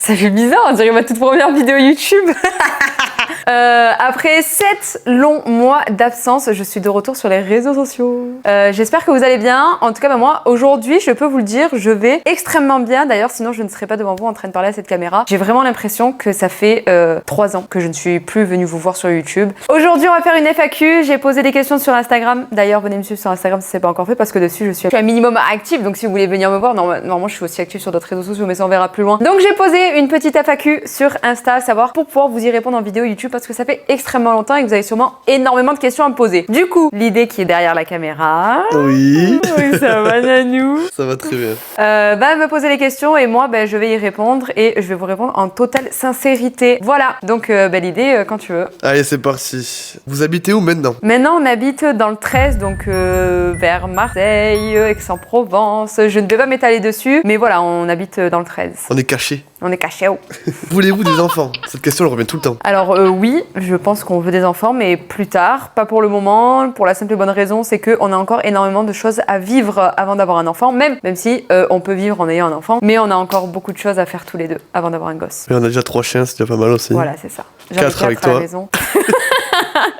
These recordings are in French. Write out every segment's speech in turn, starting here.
Ça fait bizarre, on dirait ma toute première vidéo YouTube. Après 7 longs mois d'absence, je suis de retour sur les réseaux sociaux. J'espère que vous allez bien. En tout cas, moi, aujourd'hui, je peux vous le dire, je vais extrêmement bien. D'ailleurs, sinon, je ne serais pas devant vous en train de parler à cette caméra. J'ai vraiment l'impression que ça fait 3 ans que je ne suis plus venue vous voir sur YouTube. Aujourd'hui, on va faire une FAQ. J'ai posé des questions sur Instagram. D'ailleurs, venez me suivre sur Instagram si ce n'est pas encore fait parce que dessus, je suis un minimum active. Donc, si vous voulez venir me voir, normalement, je suis aussi active sur d'autres réseaux sociaux, mais ça, on verra plus loin. Donc, j'ai posé une petite FAQ sur Insta, à savoir pour pouvoir vous y répondre en vidéo YouTube parce que ça fait extrêmement longtemps et que vous avez sûrement énormément de questions à me poser. Du coup, l'idée qui est derrière la caméra. Oui. Oui, ça va, Nanou. Ça va très bien. Me poser les questions et moi, je vais y répondre et je vais vous répondre en totale sincérité. Voilà. Donc, l'idée, quand tu veux. Allez, c'est parti. Vous habitez où maintenant? Maintenant, on habite dans le 13, donc vers Marseille, Aix-en-Provence. Je ne vais pas m'étaler dessus, mais voilà, on habite dans le 13. On est caché. On est caché. Oh. Voulez-vous des enfants? Cette question, elle revient tout le temps. Alors oui, je pense qu'on veut des enfants, mais plus tard, pas pour le moment, pour la simple et bonne raison, c'est qu'on a encore énormément de choses à vivre avant d'avoir un enfant, même si on peut vivre en ayant un enfant, mais on a encore beaucoup de choses à faire tous les deux avant d'avoir un gosse. Mais on a déjà 3 chiens, c'est déjà pas mal aussi. Voilà, c'est ça. 4 avec à la toi. maison.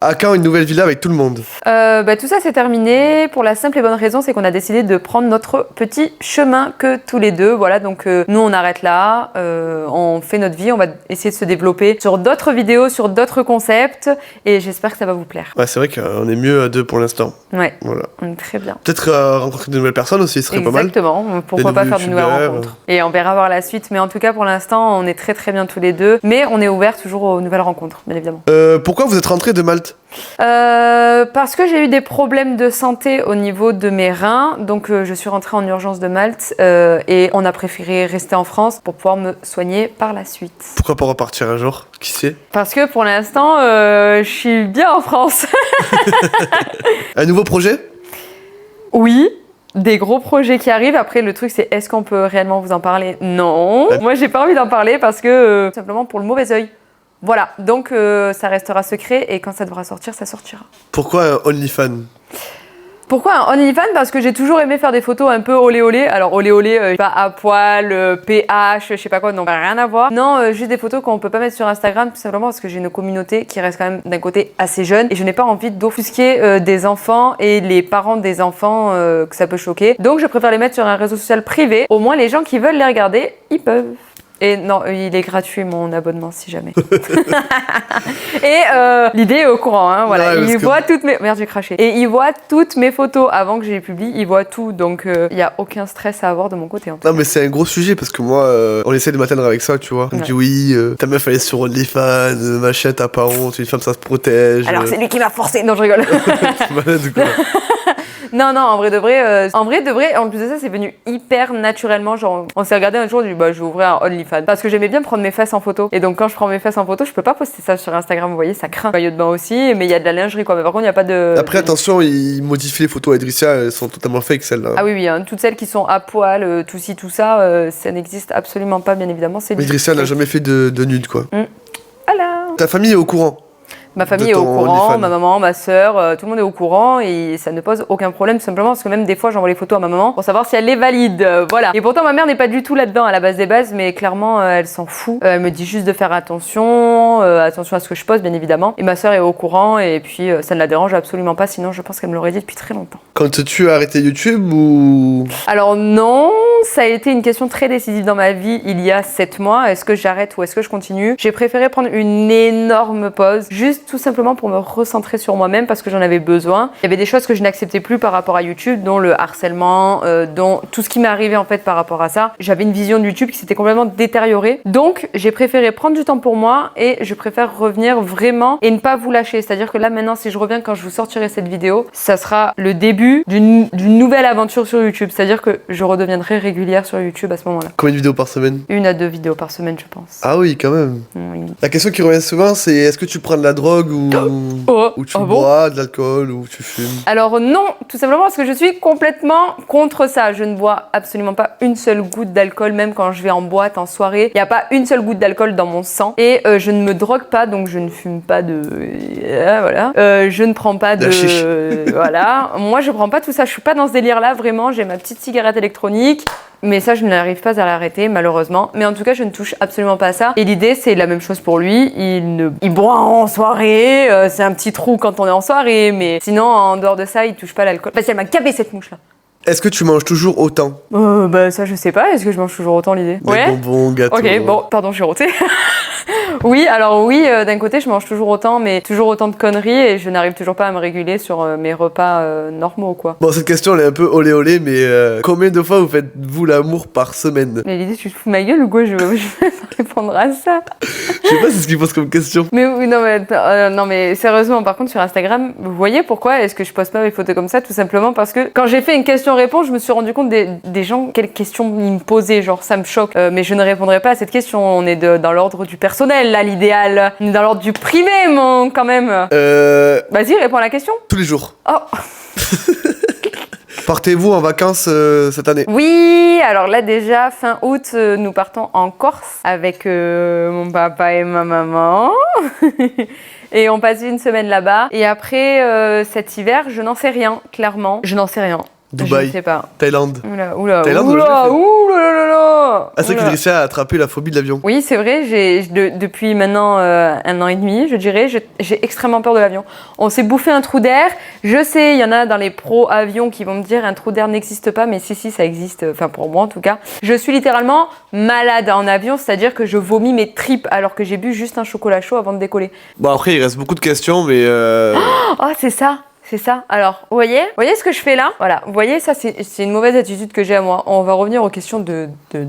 À quand une nouvelle villa avec tout le monde? Tout ça c'est terminé pour la simple et bonne raison, c'est qu'on a décidé de prendre notre petit chemin que tous les deux. Voilà, donc nous on arrête là, on fait notre vie, on va essayer de se développer sur d'autres vidéos, sur d'autres concepts et j'espère que ça va vous plaire. Ouais, c'est vrai qu'on est mieux à 2 pour l'instant. Ouais, Voilà. on est très bien. Peut-être rencontrer de nouvelles personnes aussi, ce serait pas mal. Exactement, pourquoi pas faire de nouvelles youtubeurs. rencontres. Et on verra voir la suite, mais en tout cas pour l'instant on est très très bien tous les deux, mais on est ouvert toujours aux nouvelles rencontres, bien évidemment. Pourquoi vous êtes rentré de Malte? Parce que j'ai eu des problèmes de santé au niveau de mes reins, donc je suis rentrée en urgence de Malte et on a préféré rester en France pour pouvoir me soigner par la suite. Pourquoi pas repartir un jour? Qui sait? Parce que pour l'instant, je suis bien en France. Un nouveau projet? Oui. Des gros projets qui arrivent. Après, le truc, c'est est-ce qu'on peut réellement vous en parler? Non. Moi, j'ai pas envie d'en parler parce que tout simplement pour le mauvais œil. Voilà, donc ça restera secret et quand ça devra sortir, ça sortira. Pourquoi OnlyFans? Pourquoi un OnlyFans? Parce que j'ai toujours aimé faire des photos un peu olé olé. Alors olé olé, pas à poil, PH, je sais pas quoi, donc rien à voir. Non, juste des photos qu'on peut pas mettre sur Instagram, tout simplement parce que j'ai une communauté qui reste quand même d'un côté assez jeune et je n'ai pas envie d'offusquer des enfants et les parents des enfants que ça peut choquer. Donc je préfère les mettre sur un réseau social privé. Au moins les gens qui veulent les regarder, ils peuvent. Et non, il est gratuit mon abonnement si jamais. Et l'idée est au courant, hein, voilà. Ouais, Il voit toutes mes... Merde, j'ai craché. Et il voit toutes mes photos avant que je les publie, il voit tout. Donc il n'y a aucun stress à avoir de mon côté. En tout Non mais c'est un gros sujet parce que moi on essaie de m'atteindre avec ça, tu vois. On me dit oui, ta meuf elle est sur OnlyFans, machin, t'as pas honte, une femme ça se protège. Alors c'est lui qui m'a forcé. Non, je rigole. T'es malade ou quoi? Non, en vrai de vrai, en plus de ça, c'est venu hyper naturellement. Genre, on s'est regardé un jour, on dit, je vais ouvrir un OnlyFans. Parce que j'aimais bien prendre mes fesses en photo. Et donc, quand je prends mes fesses en photo, je peux pas poster ça sur Instagram, vous voyez, ça craint. Maillot de bain aussi, mais il y a de la lingerie, quoi. Mais par contre, il n'y a pas de. Après, attention, ils modifient les photos à Idrissia, elles sont totalement fake celles-là. Ah oui, hein, toutes celles qui sont à poil, tout ci, tout ça, ça n'existe absolument pas, bien évidemment. C'est Mais Idrissia n'a jamais fait de nude, quoi. Voilà. Ta famille est au courant? Ma famille est au courant, ma maman, ma soeur, tout le monde est au courant et ça ne pose aucun problème, tout simplement parce que même des fois j'envoie les photos à ma maman pour savoir si elle les valide, voilà. Et pourtant ma mère n'est pas du tout là-dedans à la base des bases, mais clairement elle s'en fout. Elle me dit juste de faire attention, attention à ce que je poste bien évidemment. Et ma soeur est au courant et puis ça ne la dérange absolument pas, sinon je pense qu'elle me l'aurait dit depuis très longtemps. Quand tu as arrêté YouTube ou... Alors non, ça a été une question très décisive dans ma vie il y a 7 mois. Est-ce que j'arrête ou est-ce que je continue? J'ai préféré prendre une énorme pause, juste tout simplement pour me recentrer sur moi-même parce que j'en avais besoin. Il y avait des choses que je n'acceptais plus par rapport à YouTube, dont le harcèlement, dont tout ce qui m'est arrivé en fait par rapport à ça. J'avais une vision de YouTube qui s'était complètement détériorée. Donc j'ai préféré prendre du temps pour moi et je préfère revenir vraiment et ne pas vous lâcher. C'est-à-dire que là maintenant si je reviens quand je vous sortirai cette vidéo, ça sera le début d'une nouvelle aventure sur YouTube. C'est-à-dire que je redeviendrai régulière sur YouTube à ce moment-là. Combien de vidéos par semaine? 1 à 2 vidéos par semaine je pense. Ah oui, quand même. Oui. La question qui revient souvent, c'est est-ce que tu prends de la drogue ou tu bois de l'alcool ou tu fumes? Alors non, tout simplement parce que je suis complètement contre ça. Je ne bois absolument pas une seule goutte d'alcool, même quand je vais en boîte, en soirée. Il n'y a pas une seule goutte d'alcool dans mon sang. Et je ne me drogue pas, donc je ne fume pas de... voilà. Je ne prends pas de... chiche. Voilà. Moi, je prends pas tout ça. Je suis pas dans ce délire-là, vraiment. J'ai ma petite cigarette électronique. Mais ça, je n'arrive pas à l'arrêter, malheureusement. Mais en tout cas, je ne touche absolument pas à ça. Et l'idée, c'est la même chose pour lui. Il boit en soirée. C'est un petit trou quand on est en soirée. Mais sinon, en dehors de ça, il touche pas l'alcool. Parce qu'elle m'a capé cette mouche-là. Est-ce que tu manges toujours autant? Bah ça, je sais pas. Est-ce que je mange toujours autant l'idée? Des bonbons, gâteaux. Ok, bon, pardon, je suis rotée. Oui, alors oui, d'un côté, je mange toujours autant, mais toujours autant de conneries et je n'arrive toujours pas à me réguler sur mes repas normaux, quoi. Bon, cette question, elle est un peu olé olé, mais combien de fois vous faites-vous l'amour par semaine? Mais l'idée, tu te fous de ma gueule ou quoi? Je vais pas répondre à ça. Je sais pas, c'est ce qu'il pose comme question. Mais oui, non, mais sérieusement, par contre, sur Instagram, vous voyez pourquoi est-ce que je poste pas mes photos comme ça? Tout simplement parce que quand j'ai fait une question-réponse, je me suis rendu compte des gens, quelles questions ils me posaient, genre ça me choque. Mais je ne répondrai pas à cette question. On est dans l'ordre du personnel, là, l'idéal. On est dans l'ordre du privé, quand même. Vas-y, réponds à la question. Tous les jours. Oh. Partez-vous en vacances cette année? Oui, alors là déjà, fin août, nous partons en Corse avec mon papa et ma maman. Et on passe une semaine là-bas. Et après, cet hiver, je n'en sais rien, clairement. Je n'en sais rien. Dubaï. Je ne sais pas. Thaïlande. Oula. Thaïlande, Oula. Ah, c'est vrai que j'ai réussi à attraper la phobie de l'avion. Oui, c'est vrai, depuis maintenant 1 an et demi, je dirais, j'ai extrêmement peur de l'avion. On s'est bouffé un trou d'air. Je sais, il y en a dans les pros avions qui vont me dire un trou d'air n'existe pas, mais si, ça existe, enfin pour moi en tout cas. Je suis littéralement malade en avion, c'est-à-dire que je vomis mes tripes alors que j'ai bu juste un chocolat chaud avant de décoller. Bon, après, il reste beaucoup de questions, mais... Oh, c'est ça. C'est ça. Alors, vous voyez ce que je fais là? Voilà, vous voyez, ça c'est une mauvaise attitude que j'ai à moi. On va revenir aux questions de tout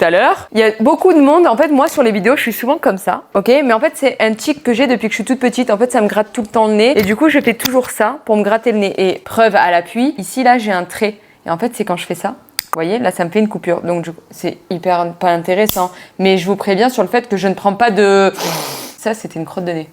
à l'heure. Il y a beaucoup de monde, en fait, moi sur les vidéos, je suis souvent comme ça, ok? Mais en fait, c'est un tic que j'ai depuis que je suis toute petite. En fait, ça me gratte tout le temps le nez. Et du coup, je fais toujours ça pour me gratter le nez. Et preuve à l'appui, ici, là, j'ai un trait. Et en fait, c'est quand je fais ça. Vous voyez, là, ça me fait une coupure. Donc, c'est hyper pas intéressant. Mais je vous préviens sur le fait que je ne prends pas de... Ça, c'était une crotte de nez.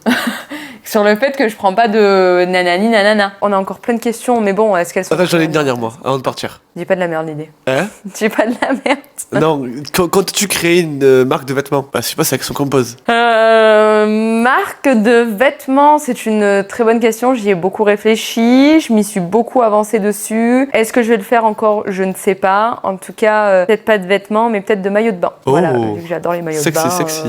Sur le fait que je prends pas de nanani nanana. On a encore plein de questions, mais bon, est-ce qu'elles sont... Attends, j'en ai une dernière, moi, avant de partir. Dis pas de la merde, l'idée. Hein? Dis pas de la merde. Non, quand tu crées une marque de vêtements, bah, je sais pas, c'est avec son compose. Marque de vêtements, c'est une très bonne question. J'y ai beaucoup réfléchi. Je m'y suis beaucoup avancée dessus. Est-ce que je vais le faire encore? Je ne sais pas. En tout cas, peut-être pas de vêtements, mais peut-être de maillots de bain. Oh. Voilà, vu que j'adore les maillots de bain. Sexy.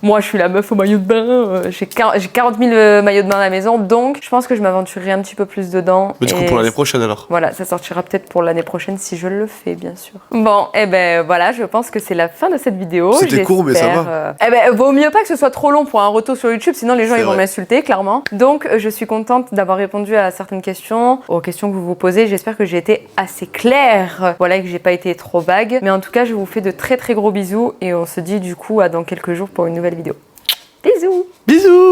Moi, je suis la meuf au maillot de bain. J'ai 40 000 maillots de bain à la maison, donc je pense que je m'aventurerai un petit peu plus dedans. Mais du coup, pour l'année prochaine alors? Voilà, ça sortira peut-être pour l'année prochaine si je le fais, bien sûr. Bon, et ben voilà, je pense que c'est la fin de cette vidéo. C'était court, mais ça va. Eh ben, vaut mieux pas que ce soit trop long pour un retour sur YouTube, sinon les gens ils vont vrai. m'insulter, clairement. Donc, je suis contente d'avoir répondu à certaines questions, aux questions que vous vous posez. J'espère que j'ai été assez claire. Voilà, et que j'ai pas été trop vague. Mais en tout cas, je vous fais de très très gros bisous et on se dit du coup à dans quelques jours pour une nouvelle vidéo. Bisous! Bisous!